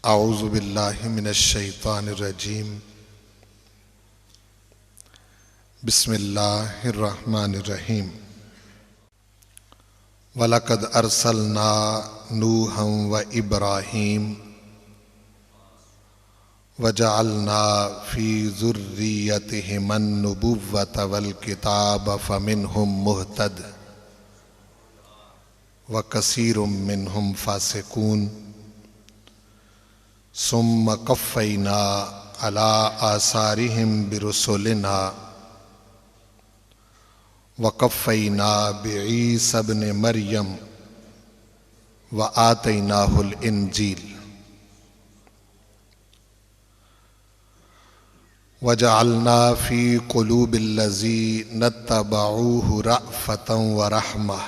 औज़ु बिल्लाहि मिनश शैतानिर रजीम। बिस्मिल्लाहिर रहमानिर रहीम। वलक़द अरसलना नूहन व इब्राहीम वजअलना फ़ी ज़ुर्रिय्यतिहिमन नुबुव्वत वल किताब फ़मिनहुम मुहतद व कसीरुम मिनहुम फ़ासिकून सुम्मा क़फ़्फ़ैना अला आसारिहिम बिरुसुलिना व क़फ़्फ़ैना बिईसा इब्न मरियम व आतैनाहुल इंजील वजअलना फ़ी क़ुलूबिल्लज़ीना इत्तबऊहु रअफ़तन व रहमह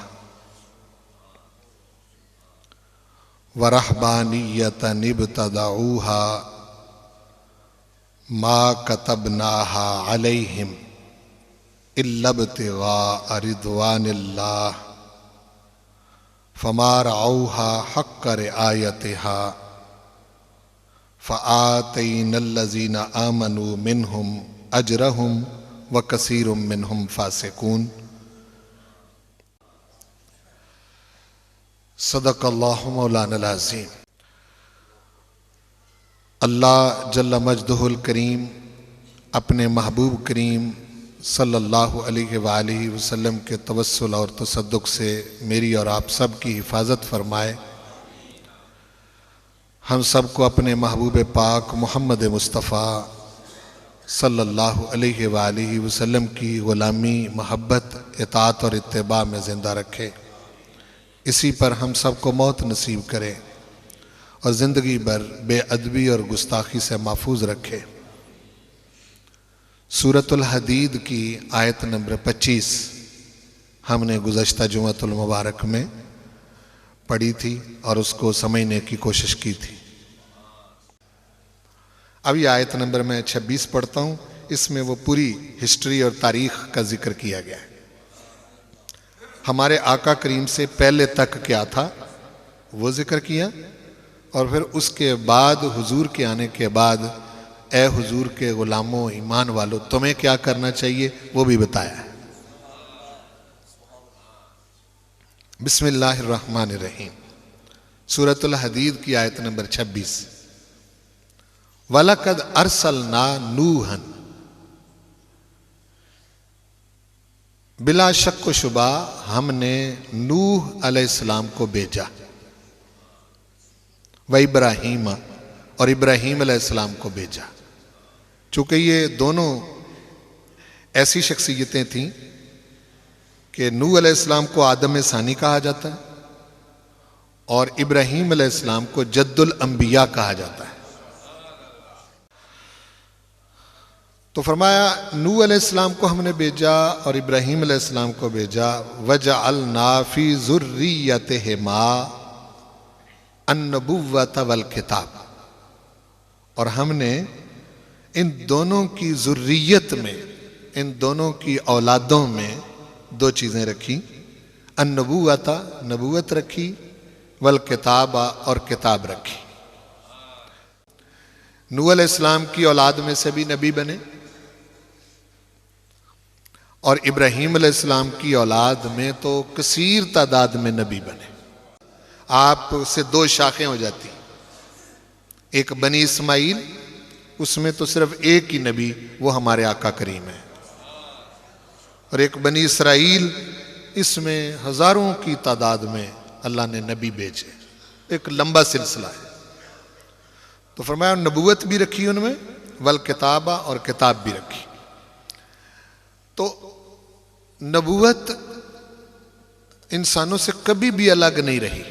व रहबानियतन इब्तदऊहा मा कतबनाहा अलैहिम इल्ला इब्तिग़ाअ रिज़वानिल्लाह फमा रअऊहा हक़्क़ रिआयतिहा फ़आतैनल्लज़ीना आमनू मिनहुम अजरहुम व कसीरुम मिनहुम फ़ासिकून। सदक़ल्लाहु मौलाना अज़ीम। अल्लाह जल्ल मजदुहुल करीम अपने महबूब करीम सल्लल्लाहु अलैहि वालिहि वसल्लम के तवस्सुल और तसद्दुक़ से मेरी और आप सब की हिफाजत फरमाए। हम सब को अपने महबूब पाक मोहम्मद मुस्तफ़ा सल्लल्लाहु अलैहि वालिहि वसल्लम की ग़ुलामी, मोहब्बत, इताअत और इत्तिबा में ज़िंदा रखे। इसी पर हम सब को मौत नसीब करे और ज़िंदगी भर बेअदबी और गुस्ताखी से महफूज रखे। सूरतुल हदीद की आयत नंबर 25 हमने गुज़श्ता जुमअतुल मुबारक में पढ़ी थी और उसको समझने की कोशिश की थी। अब ये आयत नंबर मैं 26 पढ़ता हूँ। इसमें वो पूरी हिस्ट्री और तारीख़ का जिक्र किया गया है। हमारे आका करीम से पहले तक क्या था वो जिक्र किया और फिर उसके बाद हुजूर के आने के बाद ए हुजूर के ग़ुलामों, ईमान वालों, तुम्हें क्या करना चाहिए वो भी बताया है। बिस्मिल्लाहिर रहमानिर रहीम। सूरतुल हदीद की आयत नंबर 26। वलक़द अरसलना नूहन, बिला शक व शुबा हमने नूह अलैहिस्सलाम को भेजा, व इब्राहीम, और इब्राहीम अलैहिस्सलाम को भेजा। चूँकि ये दोनों ऐसी शख्सियतें थीं कि नूह अलैहिस्सलाम को आदम सानी कहा जाता है और इब्राहीम अलैहिस्सलाम को जद्दुल अंबिया कहा जाता है। तो फरमाया नूह अलैहिस्सलाम को हमने भेजा और इब्राहीम अलैहिस्सलाम को भेजा। वजअलना फ़ी ज़ुर्रिय्यतिहिमा अन्नुबुव्वत वल किताब, और हमने इन दोनों की ज़ुर्रियत में, इन दोनों की औलादों में दो चीज़ें रखी। अन्नुबुव्वत, नबूवत रखी, वल किताबा, और किताब रखी। नूह अलैहिस्सलाम की औलाद में से भी नबी बने और इब्राहीम अलैहिस्सलाम की औलाद में तो कसीर तादाद में नबी बने। आप से दो शाखें हो जाती, एक बनी इस्माइल, उसमें तो सिर्फ एक ही नबी, वो हमारे आका करीम है, और एक बनी इसराइल, इसमें हजारों की तादाद में अल्लाह ने नबी भेजे। एक लंबा सिलसिला है। तो फरमाया नबूवत भी रखी उनमें, वल किताबा, और किताब भी रखी। तो नबूवत इंसानों से कभी भी अलग नहीं रही।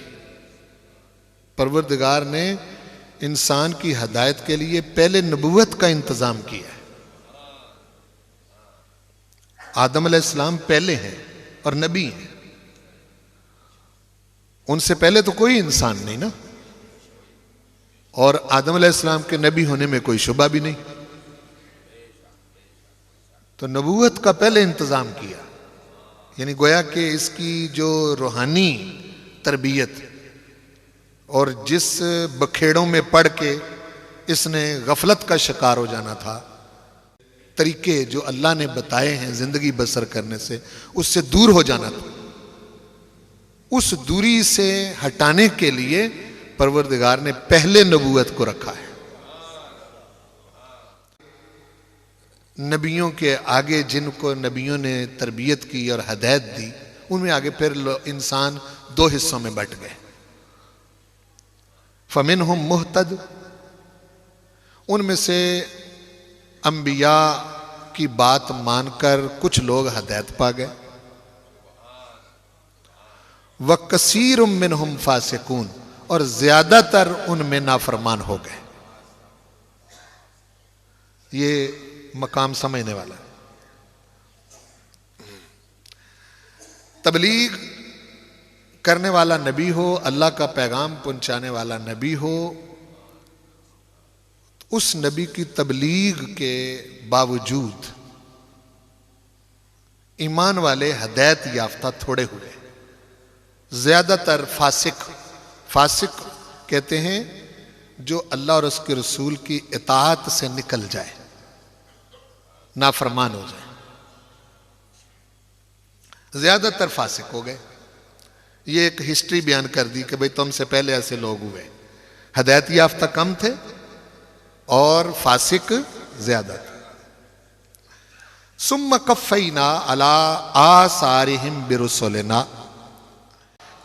परवरदिगार ने इंसान की हदायत के लिए पहले नबूवत का इंतजाम किया है। आदम अलैहिस्सलाम पहले हैं और नबी हैं, उनसे पहले तो कोई इंसान नहीं ना, और आदम अलैहिस्सलाम के नबी होने में कोई शुबा भी नहीं। तो नबूवत का पहले इंतजाम किया, यानी गोया कि इसकी जो रूहानी तरबियत और जिस बखेड़ों में पड़ के इसने गफलत का शिकार हो जाना था, तरीके जो अल्लाह ने बताए हैं जिंदगी बसर करने से, उससे दूर हो जाना था। उस दूरी से हटाने के लिए परवरदिगार ने पहले नबूवत को रखा है। नबियों के आगे जिनको नबियों ने तरबियत की और हदायत दी, उनमें आगे फिर इंसान दो हिस्सों में बंट गए। फमिनहुम मुहतद, उनमें से अंबिया की बात मानकर कुछ लोग हदायत पा गए। व कसीर मिनहुम फासिकून, और ज्यादातर उनमें नाफरमान हो गए। ये मकाम समझने वाला है। तबलीग करने वाला नबी हो, अल्लाह का पैगाम पहुंचाने वाला नबी हो, उस नबी की तबलीग के बावजूद ईमान वाले हदायत याफ्ता थोड़े हुए। ज्यादातर फासिक कहते हैं जो अल्लाह और उसके रसूल की इताअत से निकल जाए, नाफरमान हो जाए, ज्यादातर फासिक हो गए। ये एक हिस्ट्री बयान कर दी कि भाई तुमसे पहले ऐसे लोग हुए, हदायत याफ्ता कम थे और फासिक ज्यादा थे। सुम्मा कफ़ैना अला आसारिहिम बिरुसुलिना,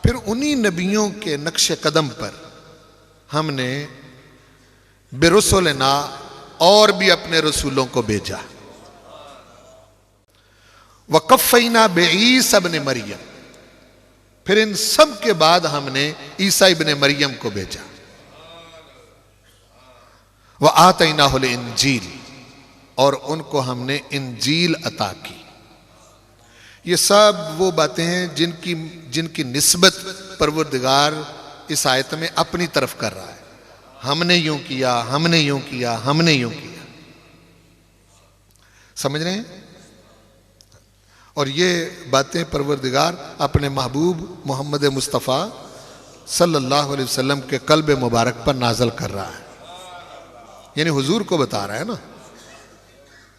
फिर उन्हीं नबियों के नक्श कदम पर हमने बिरुसुलिना और भी अपने रसूलों को भेजा। वक़फ़ैना बिईसा इब्न मरियम, फिर इन सब के बाद हमने ईसा इब्न मरियम को भेजा। व आतैनाहुल इंजील, और उनको हमने इंजील अता की। ये सब वो बातें हैं जिनकी निस्बत परवरदिगार इस आयत में अपनी तरफ कर रहा है। हमने यूं किया, हमने यूं किया, हमने यूं किया। समझ रहे हैं? और ये बातें परवरदिगार अपने महबूब मोहम्मद मुस्तफ़ा सल्लल्लाहु अलैहि वसल्लम के कल्ब मुबारक पर नाजल कर रहा है, यानी हुजूर को बता रहा है ना।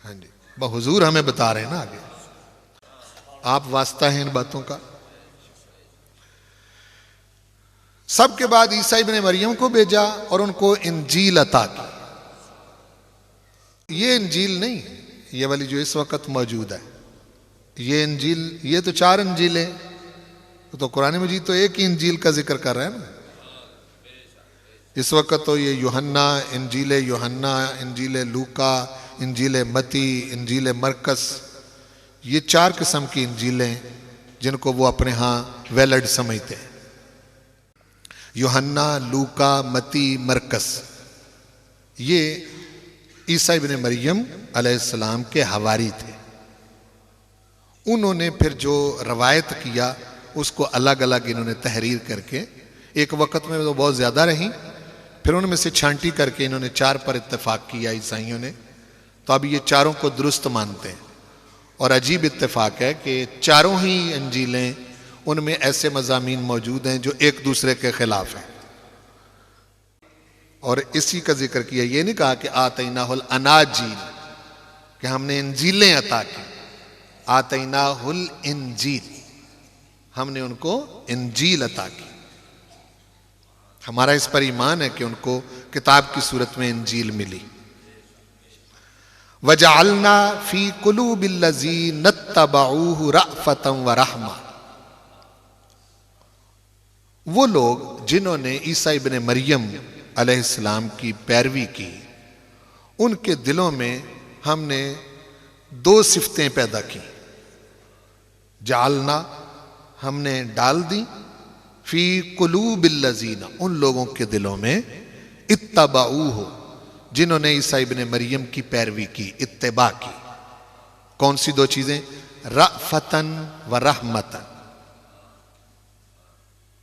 हाँ जी, हुजूर हमें बता रहे हैं ना आगे। आप वास्ता हैं इन बातों का। सबके बाद ईसा इब्न मरियम को भेजा और उनको इंजील अता की। ये इंजील नहीं है, ये वाली जो इस वक्त मौजूद है, ये इंजील, ये तो 4 इंजीलें, तो कुरान मजीद तो एक ही इंजील का जिक्र कर रहा है ना। इस वक्त तो ये यूहन्ना, इंजील लूका, इंजील मती, इंजील मरकस, ये 4 किस्म की इंजीलें जिनको वो अपने यहाँ वैलिड समझते हैं। यूहन्ना, लूका, मती, मरकस, ये ईसा इब्न मरियम अलैहिस्सलाम के हवारी थे। उन्होंने फिर जो रवायत किया उसको अलग अलग इन्होंने तहरीर करके, एक वक्त में तो बहुत ज़्यादा रही, फिर उनमें से छांटी करके इन्होंने 4 पर इत्तेफाक किया ईसाइयों ने। तो अब ये 4 को दुरुस्त मानते हैं। और अजीब इत्तेफाक है कि 4 ही इंजीलें, उनमें ऐसे मज़ामीन मौजूद हैं जो एक दूसरे के खिलाफ हैं। और इसी का जिक्र किया, ये नहीं कहा कि आतैनाहुल अनाजील, कि हमने इंजीलें अता की। आतैनाहुल इंजील, हमने उनको इंजील अता की। हमारा इस पर ईमान है कि उनको किताब की सूरत में इंजील मिली। वजअलना फी कुलूबिल्लज़ीना तबऊहु रअफ़तन व रहमा, वो लोग जिन्होंने ईसा इब्न मरियम अलैहिस्सलाम की पैरवी की, उनके दिलों में हमने 2 सिफतें पैदा की। जालना, हमने डाल दी, फी कुलूबिल्लज़ीना, उन लोगों के दिलों में, इत्तबाऊहु, जिन्होंने ईसा इब्न मरियम की पैरवी की, इत्तिबा की। कौन सी 2 चीजें? रअफ़तन व रहमतन,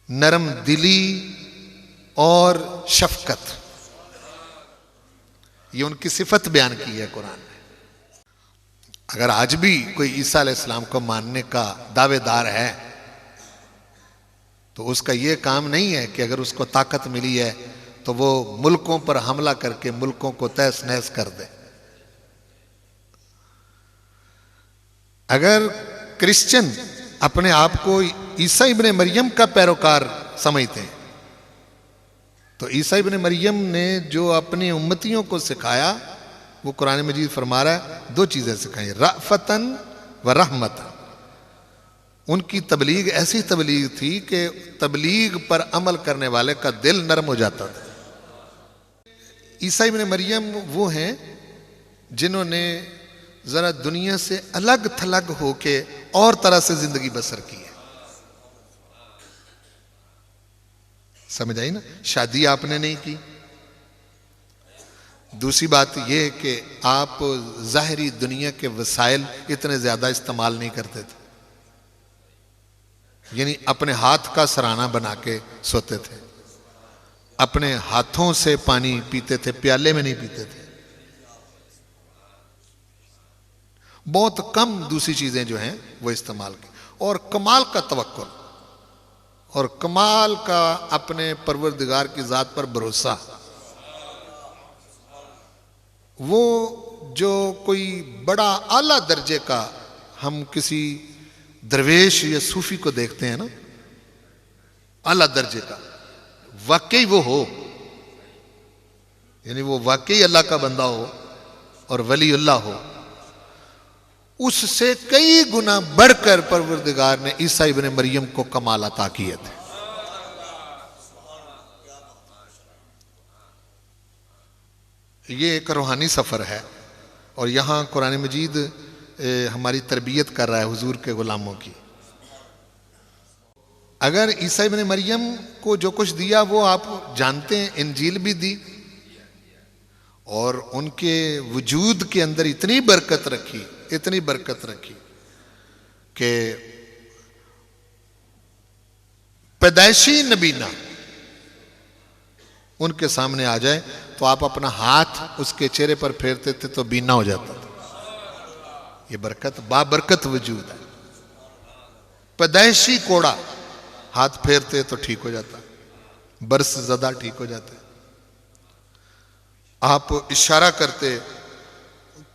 नरम दिली और शफकत। ये उनकी सिफत बयान की है कुरान ने। अगर आज भी कोई ईसा अलैहिस्सलाम को मानने का दावेदार है तो तो उसका ये काम नहीं है कि अगर उसको ताकत मिली है तो वो मुल्कों पर हमला करके मुल्कों को तहस नहस कर दे। अगर क्रिश्चियन अपने आप को ईसा इब्ने मरियम का पैरोकार समझते हैं तो ईसा इब्ने मरियम ने जो अपनी उम्मतियों को सिखाया वो कुरान मजीद फरमा रहा है, दो चीजें सिखाई, रफ़तन व रहमतन। उनकी तबलीग ऐसी तबलीग थी कि तबलीग पर अमल करने वाले का दिल नरम हो जाता था। ईसा इब्ने मरियम वो हैं जिन्होंने जरा दुनिया से अलग थलग होके और तरह से जिंदगी बसर की है। समझ आई ना? शादी आपने नहीं की। दूसरी बात यह कि आप जाहिरी दुनिया के वसाइल इतने ज्यादा इस्तेमाल नहीं करते थे, यानी अपने हाथ का सराहना बना के सोते थे, अपने हाथों से पानी पीते थे, प्याले में नहीं पीते थे। बहुत कम दूसरी चीजें जो हैं वो इस्तेमाल की। और कमाल का तवक्कुल और कमाल का अपने परवरदिगार की जात पर भरोसा। वो जो कोई बड़ा आला दर्जे का हम किसी दरवेश या सूफी को देखते हैं ना, आला दर्जे का, वाकई वो हो, यानी वो वाकई अल्लाह का बंदा हो और वलीउल्लाह हो, उससे कई गुना बढ़कर परवरदिगार ने ईसा इब्ने मरियम को कमाल अता किए थे। ये एक रूहानी सफर है और यहां कुरान मजीद हमारी तरबियत कर रहा है हुजूर के गुलामों की। अगर ईसा इब्ने मरियम को जो कुछ दिया वो आप जानते हैं, इंजील भी दी और उनके वजूद के अंदर इतनी बरकत रखी, इतनी बरकत रखी कि पैदाइशी नबीना उनके सामने आ जाए तो आप अपना हाथ उसके चेहरे पर फेरते थे तो बीना हो जाता था। ये बरकत, बाबरकत वजूद है। पैदाइशी कोड़ा हाथ फेरते तो ठीक हो जाता, बरस ज़दा ठीक हो जाते। आप इशारा करते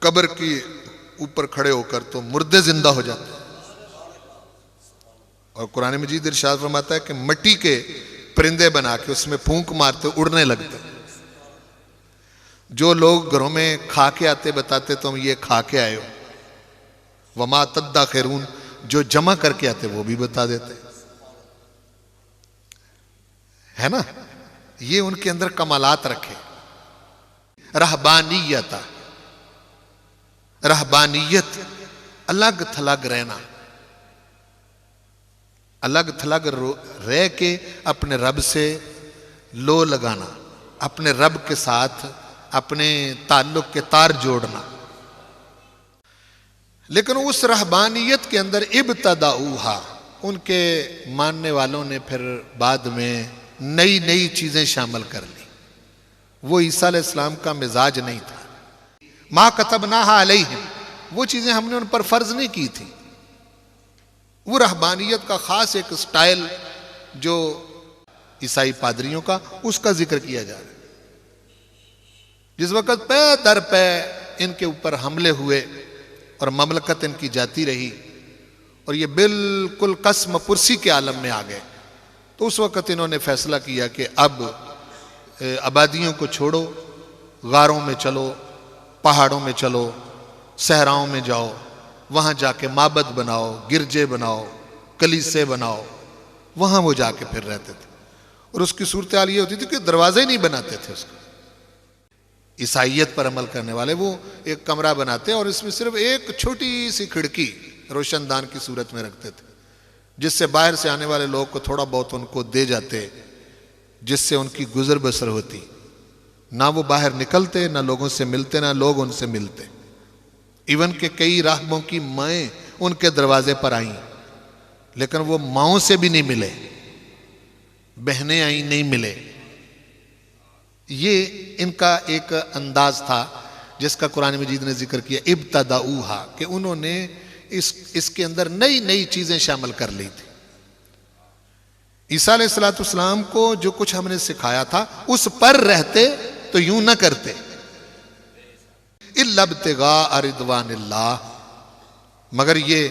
कब्र की ऊपर खड़े होकर तो मुर्दे जिंदा हो जाते। और कुरान मजीद इरशाद फरमाता है कि मिट्टी के परिंदे बना के उसमें फूंक मारते उड़ने लगते। जो लोग घरों में खा के आते बताते तुम ये खा के आए हो, वमा तद्दा खैरून, जो जमा करके आते वो भी बता देते, है ना? ये उनके अंदर कमालात रखे। रहबानियत, रहबानियत अलग थलग रहना, अलग थलग रह के अपने रब से लो लगाना, अपने रब के साथ अपने ताल्लुक के तार जोड़ना। लेकिन उस रहबानियत के अंदर इब्तदाऊहा, उनके मानने वालों ने फिर बाद में नई नई चीजें शामिल कर ली। वो ईसा अलैहिस्सलाम का मिजाज नहीं था। मा कतबनाहा अलैहिम, वो चीजें हमने उन पर फर्ज नहीं की थी। वो रहबानियत का खास एक स्टाइल जो ईसाई पादरियों का, उसका जिक्र किया जा रहा है। जिस वक्त पे दर पे इनके ऊपर हमले हुए और ममलकत इनकी जाती रही और ये बिल्कुल कसम पुरसी के आलम में आ गए, तो उस वक्त इन्होंने फैसला किया कि अब आबादियों को छोड़ो, गारों में चलो, पहाड़ों में चलो, सहराओं में जाओ, वहां जाके माबद बनाओ, गिरजे बनाओ, कलीसे बनाओ। वहां वो जाके फिर रहते थे। और उसकी सूरत हाल ये होती थी कि दरवाजे ही नहीं बनाते थे उसको। ईसाइयत पर अमल करने वाले वो एक कमरा बनाते और इसमें सिर्फ एक छोटी सी खिड़की रोशनदान की सूरत में रखते थे, जिससे बाहर से आने वाले लोग को थोड़ा बहुत उनको दे जाते, जिससे उनकी गुजर बसर होती। ना वो बाहर निकलते, ना लोगों से मिलते, ना लोग उनसे मिलते। इवन के कई राहबों की माएँ उनके दरवाजे पर आईं, लेकिन वो माओं से भी नहीं मिले, बहनें आई नहीं मिले। ये इनका एक अंदाज था जिसका कुरान मजीद ने जिक्र किया, इब्तदाऊहा, कि उन्होंने इसके अंदर नई नई चीजें शामिल कर ली थी। ईसा अलैहिस्सलाम को जो कुछ हमने सिखाया था उस पर रहते तो यूं ना करते। इल्ला इब्तिगा रिदवानिल्लाह, मगर ये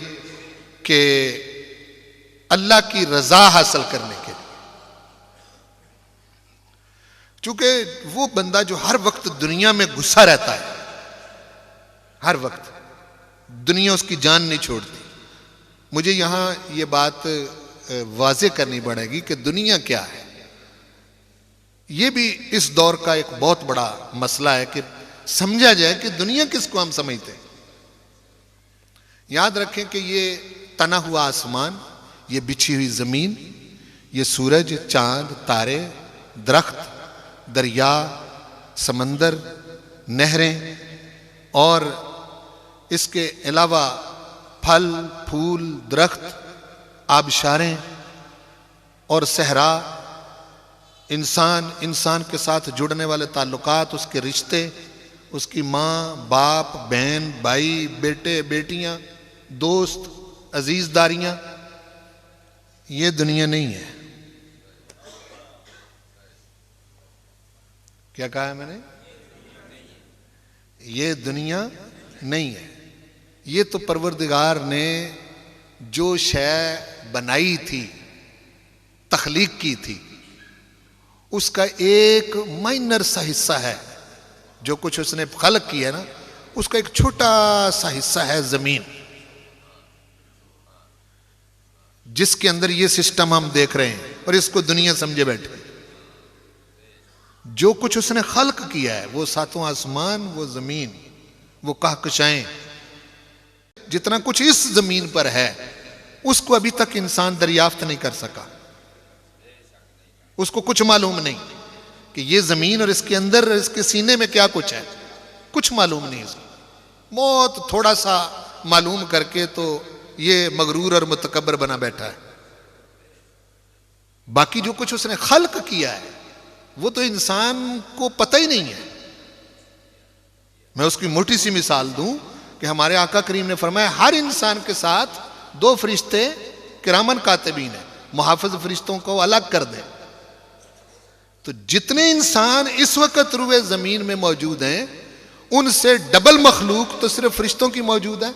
कि अल्लाह की रजा हासिल करने के लिए। चूंकि वो बंदा जो हर वक्त दुनिया में घुसा रहता है, हर वक्त दुनिया उसकी जान नहीं छोड़ती। मुझे यहां ये बात वाज़े करनी पड़ेगी कि दुनिया क्या है। ये भी इस दौर का एक बहुत बड़ा मसला है कि समझा जाए कि दुनिया किसको हम समझते हैं। याद रखें कि ये तना हुआ आसमान, ये बिछी हुई जमीन, ये सूरज, चांद, तारे, दरख्त, दरिया, समंदर, नहरें और इसके अलावा फल फूल, दरख्त, आबशारें और सहरा, इंसान के साथ जुड़ने वाले ताल्लुकात, उसके रिश्ते, उसकी माँ बाप, बहन भाई, बेटे बेटियां, दोस्त, अजीजदारियां, ये दुनिया नहीं है। क्या कहा है मैंने? ये दुनिया नहीं है। ये तो परवरदिगार ने जो शय बनाई थी, तख्लीक की थी, उसका एक माइनर सा हिस्सा है। जो कुछ उसने खल्क किया ना, उसका एक छोटा सा हिस्सा है जमीन, जिसके अंदर ये सिस्टम हम देख रहे हैं और इसको दुनिया समझे बैठे। जो कुछ उसने खल्क किया है, वो सातों आसमान, वो जमीन, वो कहकशाएं, जितना कुछ इस जमीन पर है, उसको अभी तक इंसान दरियाफ्त नहीं कर सका। उसको कुछ मालूम नहीं कि ये जमीन और इसके अंदर, इसके सीने में क्या कुछ है, कुछ मालूम नहीं उसको। बहुत थोड़ा सा मालूम करके तो ये मगरूर और मुतकब्बर बना बैठा है। बाकी जो कुछ उसने खल्क किया है, वो तो इंसान को पता ही नहीं है। मैं उसकी मोटी सी मिसाल दूं कि हमारे आका करीम ने फरमाया, हर इंसान के साथ दो फरिश्ते किरामन कातिबीन है, मुहाफिज फरिश्तों को अलग कर दे। तो जितने इंसान इस वक्त रुए जमीन में मौजूद हैं, उनसे डबल मखलूक तो सिर्फ फरिश्तों की मौजूद है।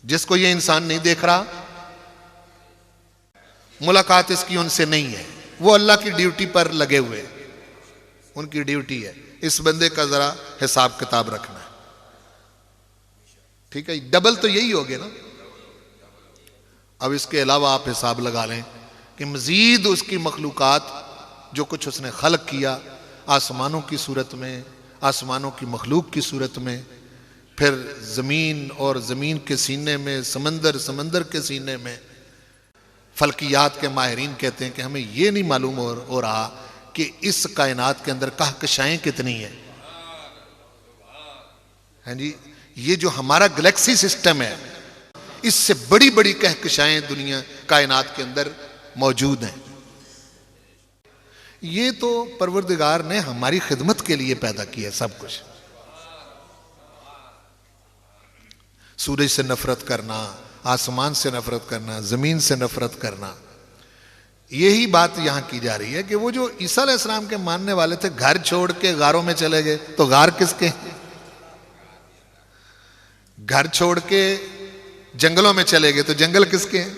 जिसको ये इंसान नहीं देख रहा, मुलाकात इसकी उनसे नहीं है, वो अल्लाह की ड्यूटी पर लगे हुए हैं। उनकी ड्यूटी है इस बंदे का जरा हिसाब किताब रखना है। ठीक है, डबल तो यही हो गया ना। अब इसके अलावा आप हिसाब लगा लें कि मजीद उसकी मखलूकात, जो कुछ उसने खल्क किया, आसमानों की सूरत में, आसमानों की मखलूक की सूरत में, फिर ज़मीन और ज़मीन के सीने में, समंदर, समंदर के सीने में। फल्कियात के माहिरीन कहते हैं कि हमें यह नहीं मालूम हो रहा कि इस कायनात के अंदर कहकशाएं कितनी है। हैं जी, ये जो हमारा गैलेक्सी सिस्टम है, इससे बड़ी बड़ी कहकशाएं दुनिया कायनात के अंदर मौजूद हैं। ये तो परवरदिगार ने हमारी खिदमत के लिए पैदा किया सब कुछ। सूरज से नफरत करना, आसमान से नफरत करना, जमीन से नफरत करना, यही बात यहां की जा रही है कि वो जो ईसा अलैहिस्सलाम के मानने वाले थे, घर छोड़ के गारों में चले गए, तो गार किसके? घर छोड़ के जंगलों में चले गए, तो जंगल किसके हैं?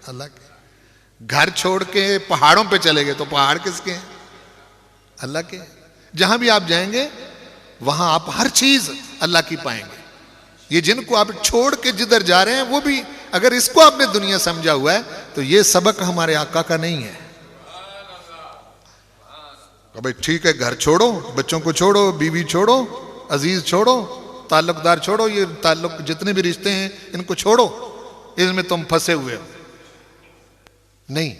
अल्लाह के। घर छोड़ के पहाड़ों पे चले गए, तो पहाड़ किसके हैं? अल्लाह के। जहां भी आप जाएंगे वहां आप हर चीज अल्लाह की पाएंगे। ये जिनको आप छोड़ के जिधर जा रहे हैं, वो भी अगर इसको आपने दुनिया समझा हुआ है, तो ये सबक हमारे आका का नहीं है। तो भाई ठीक है, घर छोड़ो, बच्चों को छोड़ो, बीवी छोड़ो, अजीज छोड़ो, ताल्लुकदार छोड़ो, ये ताल्लुक जितने भी रिश्ते हैं इनको छोड़ो, इसमें तुम फंसे हुए हो। नहीं,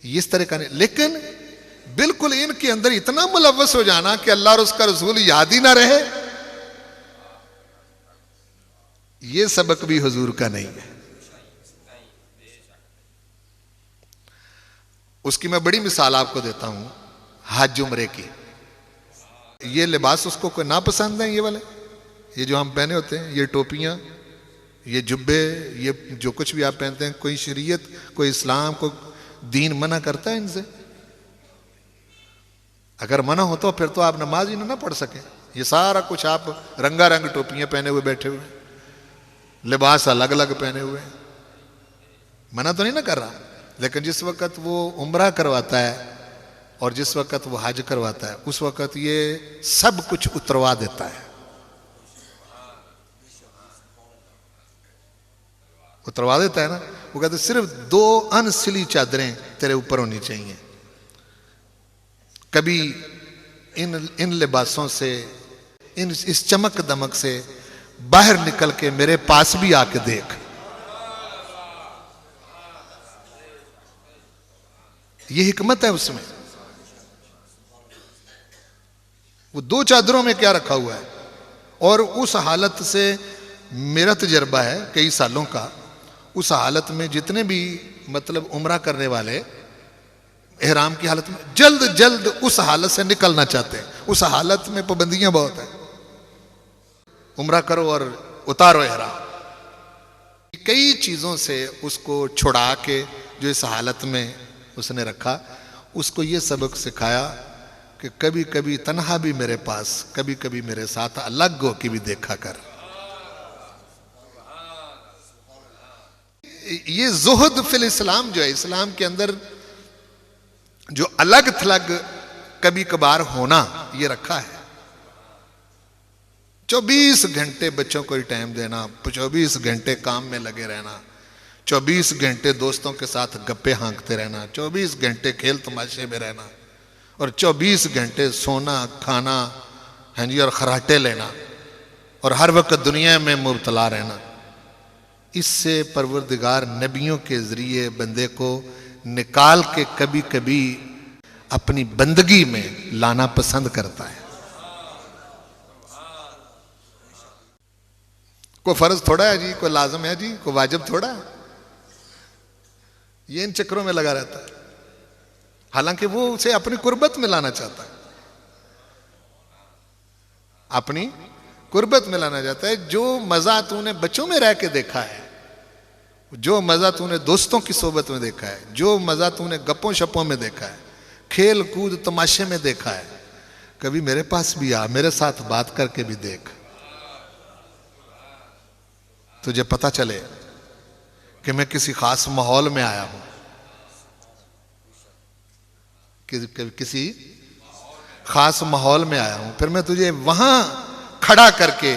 इस तरह का नहीं। लेकिन बिल्कुल इनके अंदर इतना मुलव्वस हो जाना कि अल्लाह और उसका रसूल याद ही ना रहे, ये सबक भी हुजूर का नहीं है। उसकी मैं बड़ी मिसाल आपको देता हूं, हज उम्रे की। ये लिबास उसको कोई ना पसंद है, ये वाले, ये जो हम पहने होते हैं, ये टोपियां, ये जुब्बे, ये जो कुछ भी आप पहनते हैं, कोई शरीयत, कोई इस्लाम, कोई दीन मना करता है इनसे? अगर मना हो तो फिर तो आप नमाज ही ना पढ़ सके। ये सारा कुछ आप रंगारंग टोपियां पहने हुए बैठे हुए, लिबास अलग अलग पहने हुए, मना तो नहीं ना कर रहा। लेकिन जिस वक्त वो उम्रा करवाता है और जिस वक्त वो हज करवाता है, उस वक्त ये सब कुछ उतरवा देता है। उतरवा देता है ना। वो कहते सिर्फ 2 अनसिली चादरें तेरे ऊपर होनी चाहिए। कभी इन लिबासों से, इस चमक दमक से बाहर निकल के मेरे पास भी आके देख। ये हिकमत है उसमें। वो 2 चादरों में क्या रखा हुआ है। और उस हालत से मेरा तजर्बा है कई सालों का, उस हालत में जितने भी मतलब उम्रा करने वाले एहराम की हालत में जल्द जल्द उस हालत से निकलना चाहते हैं। उस हालत में पाबंदियां बहुत है। उम्रा करो और उतारो एहराम। कई चीजों से उसको छुड़ा के जो इस हालत में उसने रखा, उसको ये सबक सिखाया कि कभी कभी तन्हा भी मेरे पास, कभी कभी मेरे साथ अलग हो के भी देखा कर। ये जुहद फिल इस्लाम जो है, इस्लाम के अंदर जो अलग थलग कभी कभार होना ये रखा है। 24 घंटे बच्चों को ही टाइम देना, 24 घंटे काम में लगे रहना, 24 घंटे दोस्तों के साथ गप्पे हाँकते रहना, 24 घंटे खेल तमाशे में रहना और 24 घंटे सोना खाना है जी और खराटे लेना और हर वक्त दुनिया में मुब्तला रहना। इससे परवरदिगार नबियों के जरिए बंदे को निकाल के कभी कभी अपनी बंदगी में लाना पसंद करता है। कोई फर्ज थोड़ा है जी, कोई लाजम है जी, कोई वाजिब थोड़ा है। ये इन चक्रों में लगा रहता है, हालांकि वो उसे अपनी कुर्बत में लाना चाहता है, अपनी कुर्बत में लाना चाहता है। जो मजा तूने बच्चों में रह के देखा है, जो मजा तूने दोस्तों की सोबत में देखा है, जो मजा तूने गप्पों शप्पों में देखा है, खेल कूद तमाशे में देखा है, कभी मेरे पास भी आ, मेरे साथ बात करके भी देख। तुझे पता चले कि मैं किसी खास माहौल में आया हूं, किसी खास माहौल में आया हूं। फिर मैं तुझे वहां खड़ा करके,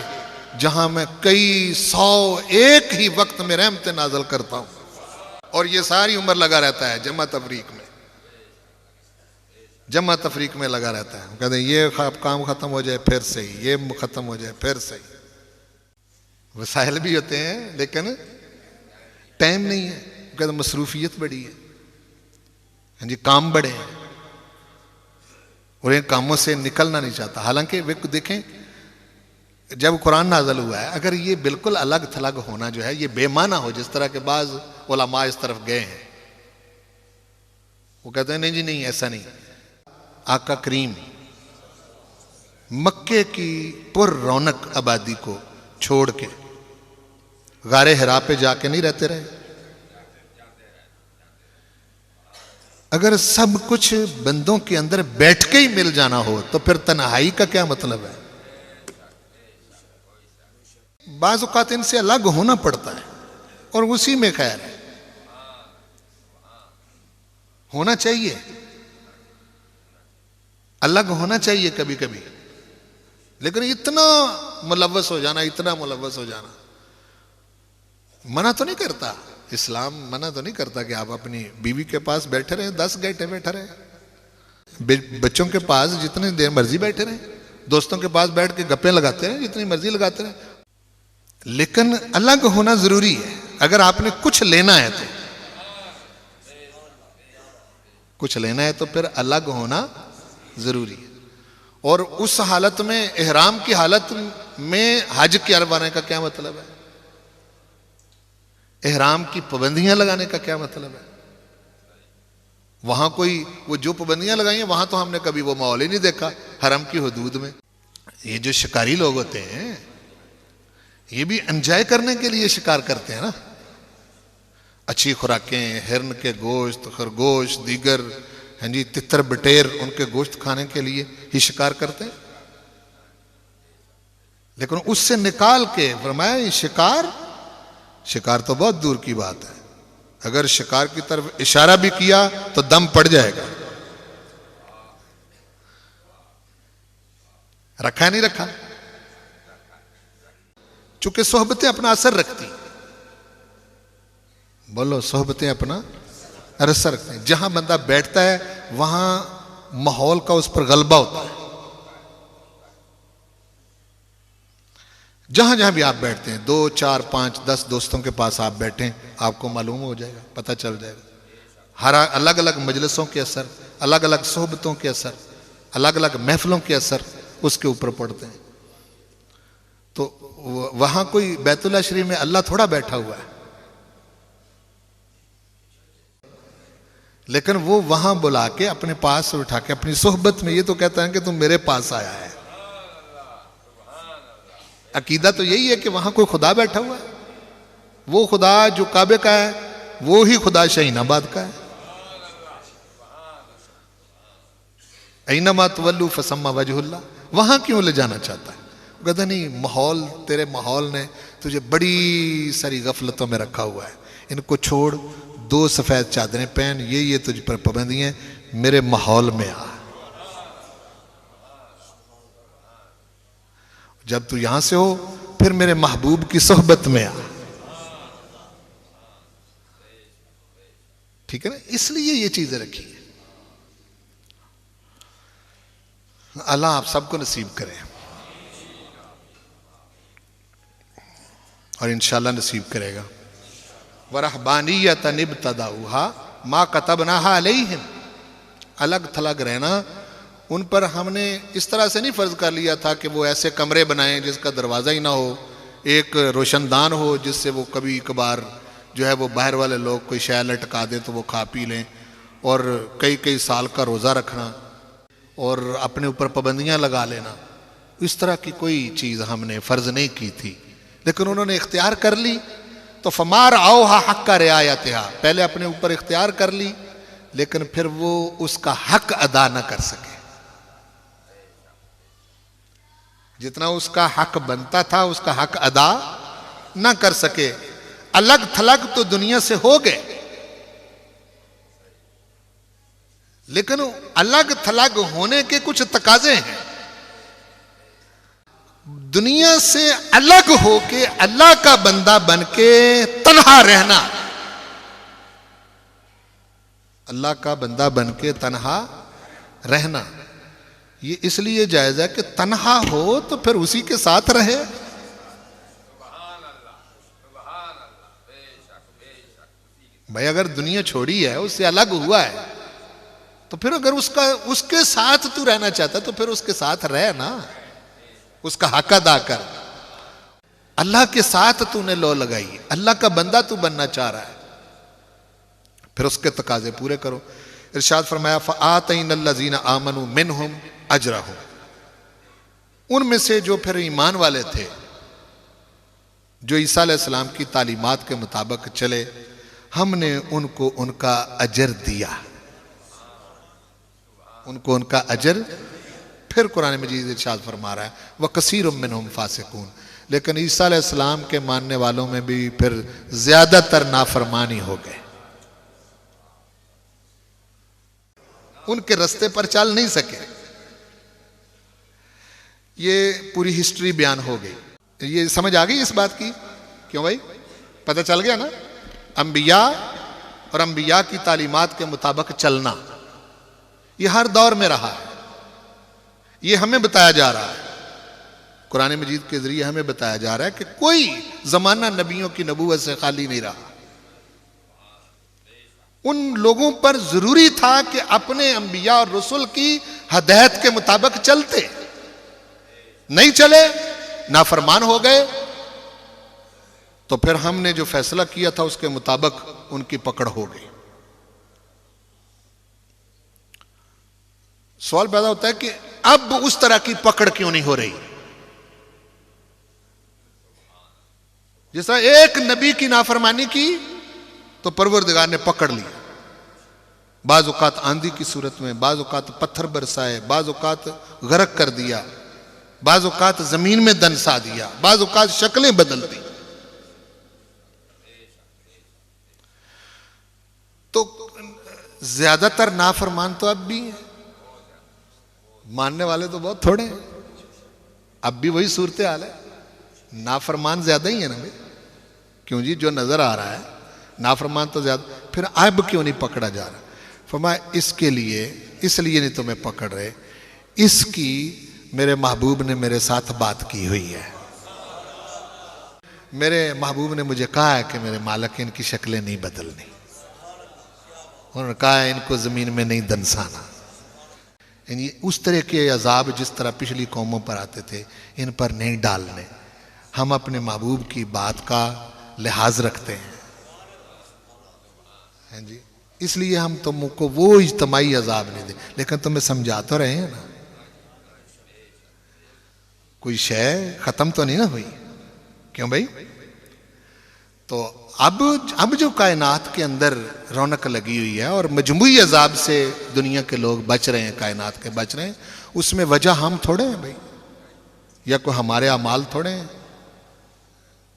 जहां मैं कई 100 एक ही वक्त में रहमतें नाज़िल करता हूं, और ये सारी उम्र लगा रहता है जमा तफरीक में, जमा तफरीक में लगा रहता है। कहते हैं ये काम खत्म हो जाए फिर सही, ये खत्म हो जाए फिर सही। वसाइल भी होते हैं लेकिन टाइम नहीं है। कहते मसरूफियत बड़ी है, हाँ जी, काम बड़े हैं और इन कामों से निकलना नहीं चाहता। हालांकि वे देखें, जब कुरान नाज़िल हुआ है, अगर ये बिल्कुल अलग थलग होना जो है ये बेमाना हो, जिस तरह के बाज उलमा इस तरफ गए हैं, वो कहते हैं नहीं जी नहीं, ऐसा नहीं। आका करीम मक्के की पुर रौनक आबादी को छोड़ के गारे हिरा पे जाके नहीं रहते रहे। अगर सब कुछ बंदों के अंदर बैठ के ही मिल जाना हो तो फिर तन्हाई का क्या मतलब है। बाज़ औक़ात इनसे अलग होना पड़ता है और उसी में खैर है, होना चाहिए, अलग होना चाहिए कभी कभी। लेकिन इतना मुलव्वस हो जाना, इतना मुलव्वस हो जाना, मना तो नहीं करता इस्लाम, मना तो नहीं करता कि आप अपनी बीवी के पास बैठे रहे 10 घंटे बैठे रहे, बच्चों के पास जितनी देर मर्जी बैठे रहे, दोस्तों के पास बैठ के गप्पे लगाते रहे जितनी मर्जी लगाते रहे, लेकिन अलग होना जरूरी है। अगर आपने कुछ लेना है तो, कुछ लेना है तो फिर अलग होना जरूरी है। और उस हालत में, एहराम की हालत में हज करवाने का क्या मतलब है, एहराम की पाबंदियां लगाने का क्या मतलब है। वहां कोई वो जो पाबंदियां लगाई हैं वहां तो हमने कभी वो माहौल ही नहीं देखा हरम की हुदूद में। ये जो शिकारी लोग होते हैं, ये भी एंजॉय करने के लिए शिकार करते हैं ना। अच्छी खुराकें, हिरन के गोश्त, खरगोश, दीगर, हैं जी, तितर बटेर, उनके गोश्त खाने के लिए ही शिकार करते हैं। लेकिन उससे निकाल के फरमाया शिकार, शिकार तो बहुत दूर की बात है। अगर शिकार की तरफ इशारा भी किया तो दम पड़ जाएगा। रखा नहीं रखा, चूंकि सोहबतें अपना असर रखती। बोलो, सोहबतें अपना असर रखती हैं। जहां बंदा बैठता है वहां माहौल का उस पर गलबा होता है। जहां जहां भी आप बैठते हैं, 2, 4, 5, 10 दोस्तों के पास आप बैठे, आपको मालूम हो जाएगा, पता चल जाएगा। हर अलग अलग मजलिसों के असर, अलग अलग सोहबतों के असर, अलग अलग महफिलों के असर उसके ऊपर पड़ते हैं। तो वहां कोई बैतुल्लाह शरीफ में अल्लाह थोड़ा बैठा हुआ है, लेकिन वो वहां बुला के अपने पास उठा के अपनी सोहबत में ये तो कहता है कि तुम मेरे पास आया है। अकीदा तो यही है कि वहां कोई खुदा बैठा हुआ है। वो खुदा जो काबे का है, वो ही खुदा शाहीनाबाद का है। ऐनमा तुवल्लू फसम्मा वजहुल्लाह, वहां क्यों ले जाना चाहता है? कहता नहीं, माहौल, तेरे माहौल ने तुझे बड़ी सारी गफलतों में रखा हुआ है, इनको छोड़, 2 सफेद चादरें पहन, ये तुझ पर पाबंदी है, मेरे माहौल में आ। जब तू यहां से हो फिर मेरे महबूब की सोहबत में आ। ठीक है ना? इसलिए ये चीजें रखी है। अल्लाह आप सबको नसीब करे और इंशाल्लाह नसीब करेगा। वरहबानियतन इब्तदाउहा मा कतबनाहा अलैहिम, अलग थलग रहना उन पर हमने इस तरह से नहीं फर्ज कर लिया था कि वो ऐसे कमरे बनाएं जिसका दरवाज़ा ही ना हो, एक रोशनदान हो जिससे वो कभी कभार जो है वो बाहर वाले लोग कोई शय लटका दें तो वो खा पी लें, और कई कई साल का रोज़ा रखना और अपने ऊपर पाबंदियां लगा लेना, इस तरह की कोई चीज़ हमने फ़र्ज नहीं की थी। लेकिन उन्होंने इख्तियार कर ली तो फमार आओ हक का रियायतिहा, पहले अपने ऊपर इख्तियार कर ली लेकिन फिर वो उसका हक अदा न कर सके। जितना उसका हक बनता था उसका हक अदा न कर सके। अलग थलग तो दुनिया से हो गए, लेकिन अलग थलग होने के कुछ तकाजे हैं। दुनिया से अलग होके अल्लाह का बंदा बनके तन्हा रहना, अल्लाह का बंदा बनके तन्हा रहना, ये इसलिए जायज है कि तन्हा हो तो फिर उसी के साथ रहे। भाई अगर दुनिया छोड़ी है, उससे अलग हुआ है, तो फिर अगर उसके साथ तू रहना चाहता तो फिर उसके साथ रह ना, उसका हक अदा कर। अल्लाह के साथ तूने लो लगाई, अल्लाह का बंदा तू बनना चाह रहा है, फिर उसके तकाजे पूरे करो। इरशाद फरमाया फ़आतैनल्लज़ीना आमनू मिनहुम अजरहुम, उनमें से जो फिर ईमान वाले थे, जो ईसा अलैहिस्सलाम की तालीमात के मुताबिक चले, हमने उनको उनका अजर दिया, उनको उनका अजर। फिर कुरान मजीद इरशाद फरमा रहा है वह कसीरुम मिनहुम फासिकून, लेकिन ईसा अलैहिस्सलाम के मानने वालों में भी फिर ज्यादातर नाफरमानी हो गए, उनके रास्ते पर चल नहीं सके। ये पूरी हिस्ट्री बयान हो गई। ये समझ आ गई इस बात की? क्यों भाई, पता चल गया ना? अंबिया और अंबिया की तालीमात के मुताबिक चलना ये हर दौर में रहा है। ये हमें बताया जा रहा है, कुरान मजीद के जरिए हमें बताया जा रहा है कि कोई जमाना नबियों की नबूवत से खाली नहीं रहा। उन लोगों पर जरूरी था कि अपने अंबिया और रसूल की हदायत के मुताबिक चलते, नहीं चले, नाफरमान हो गए, तो फिर हमने जो फैसला किया था उसके मुताबिक उनकी पकड़ हो गई। सवाल पैदा होता है कि अब उस तरह की पकड़ क्यों नहीं हो रही? जिस तरह एक नबी की नाफरमानी की तो परवरदिगार ने पकड़ लिया, बाज औकात आंधी की सूरत में, बाज औकात पत्थर बरसाए, बाज औकात गर्क कर दिया, बाज औकात जमीन में दनसा दिया, बाज औकात शक्लें बदल दी। तो ज्यादातर नाफरमान तो अब भी हैं, मानने वाले तो बहुत थोड़े हैं। अब भी वही सूरत हाल है, नाफरमान ज्यादा ही है ना भाई। क्यों जी, जो नजर आ रहा है नाफरमान तो ज्यादा, फिर अब क्यों नहीं पकड़ा जा रहा? फरमाया इसके लिए, इसलिए नहीं तुम्हें पकड़ रहे, इसकी मेरे महबूब ने मेरे साथ बात की हुई है। मेरे महबूब ने मुझे कहा है कि मेरे मालिक इनकी शक्लें नहीं बदलनी, उन्होंने कहा है इनको जमीन में नहीं दनसाना। यानी उस तरह के अजाब जिस तरह पिछली कौमों पर आते थे इन पर नहीं डालने। हम अपने महबूब की बात का लिहाज रखते हैं जी, इसलिए हम तुमको वो इज्तमाई अजाब नहीं दे, लेकिन तुम्हें समझा तो रहे हैं ना, कोई शय खत्म तो नहीं ना हुई। क्यों भाई? तो अब जो कायनात के अंदर रौनक लगी हुई है और मजमूई अजाब से दुनिया के लोग बच रहे हैं, कायनात के बच रहे हैं, उसमें वजह हम थोड़े हैं भाई, या कोई हमारे अमाल थोड़े हैं।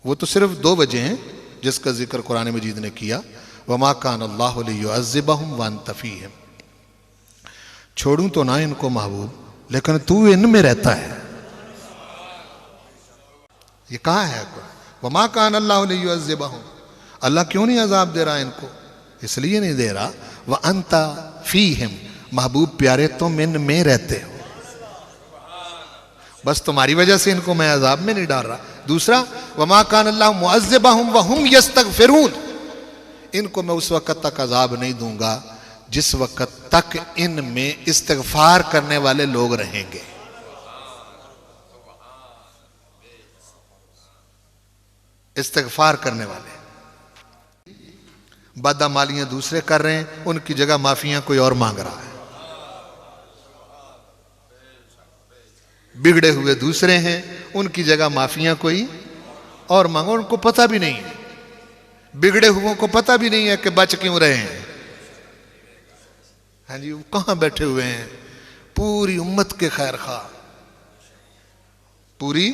वो तो सिर्फ दो वजह हैं जिसका जिक्र कुरान मजीद ने किया, वमा कान अल्लाहु लियुअज़्ज़िबहुम व अंत फ़ीहिम। छोड़ूं तो ना इनको महबूब, लेकिन तू इनमें रहता है। ये कहाँ है? वमा कान अल्लाहु लियुअज़्ज़िबहुम, अल्लाह क्यों नहीं अजाब दे रहा इनको? इसलिए नहीं दे रहा, व अंत फ़ीहिम, महबूब प्यारे तुम इनमें रहते हो, बस तुम्हारी वजह से इनको मैं अजाब में नहीं डाल रहा। दूसरा, वमा कान अल्लाहु मुअज़्ज़िबहुम व हुम यस्तग़फ़िरून, इनको मैं उस वक़्त तक अजाब नहीं दूंगा जिस वक़्त तक इनमें इस्तिग़फ़ार करने वाले लोग रहेंगे। इस्तिग़फ़ार करने वाले, बदअमालियां दूसरे कर रहे हैं, उनकी जगह माफियां कोई और मांग रहा है। बिगड़े हुए दूसरे हैं, उनकी जगह माफियां कोई और मांगो। उनको पता भी नहीं है, बिगड़े हुओं को पता भी नहीं है कि बच क्यों रहे हैं। हाँ जी, वो कहां बैठे हुए हैं? पूरी उम्मत के खैर खा, पूरी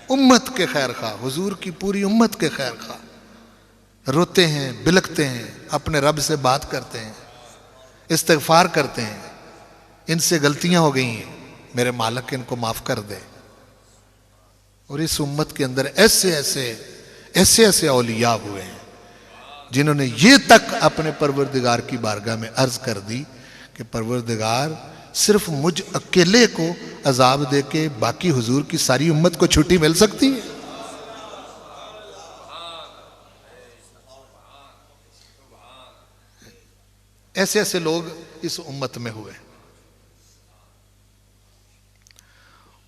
उम्मत के खैर खा, हुजूर की पूरी उम्मत के खैर खा, रोते हैं, बिलखते हैं, अपने रब से बात करते हैं, इस्तिग़फ़ार करते हैं, इनसे गलतियां हो गई हैं, मेरे मालिक इनको माफ कर दे। और इस उम्मत के अंदर ऐसे ऐसे औलिया हुए हैं जिन्होंने ये तक अपने परवरदिगार की बारगाह में अर्ज कर दी कि परवरदिगार सिर्फ मुझ अकेले को अजाब दे के बाकी हुजूर की सारी उम्मत को छुट्टी मिल सकती है? ऐसे ऐसे लोग इस उम्मत में हुए,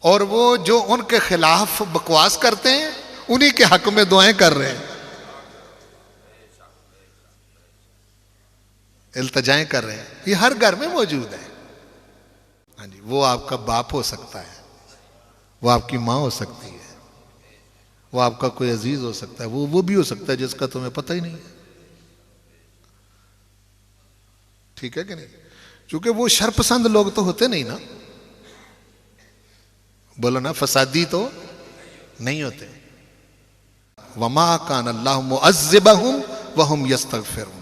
और वो जो उनके खिलाफ बकवास करते हैं उन्हीं के हक में दुआएं कर रहे हैं, इल्तिजाएं कर रहे हैं। ये हर घर में मौजूद है। हाँ जी, वो आपका बाप हो सकता है, वो आपकी माँ हो सकती है, वो आपका कोई अजीज हो सकता है, वो भी हो सकता है जिसका तुम्हें पता ही नहीं है। ठीक है कि नहीं? क्योंकि वो शरपसंद लोग तो होते नहीं ना, बोलो ना, फसादी तो नहीं होते। वमा कान अल्लाहु मुअज़्ज़िबहुम व हुम यस्तग़फ़िरून,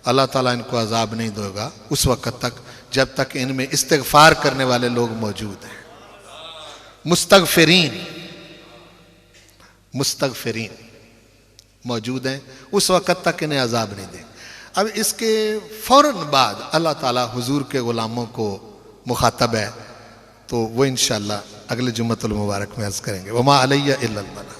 अल्लाह ताला इनको अजाब नहीं देगा उस वक़्त तक जब तक इनमें इस्तिग़फ़ार करने वाले लोग मौजूद हैं। मुस्तग़फ़िरीन मौजूद हैं, उस वक़्त तक इन्हें अजाब नहीं दें। अब इसके फौरन बाद अल्लाह ताला हुजूर के ग़ुलामों को मुखातब है, तो वो इंशाअल्लाह अगले जुम्मतुल मुबारक में अर्ज़ करेंगे। वमा अलैया इल्लल बलाग।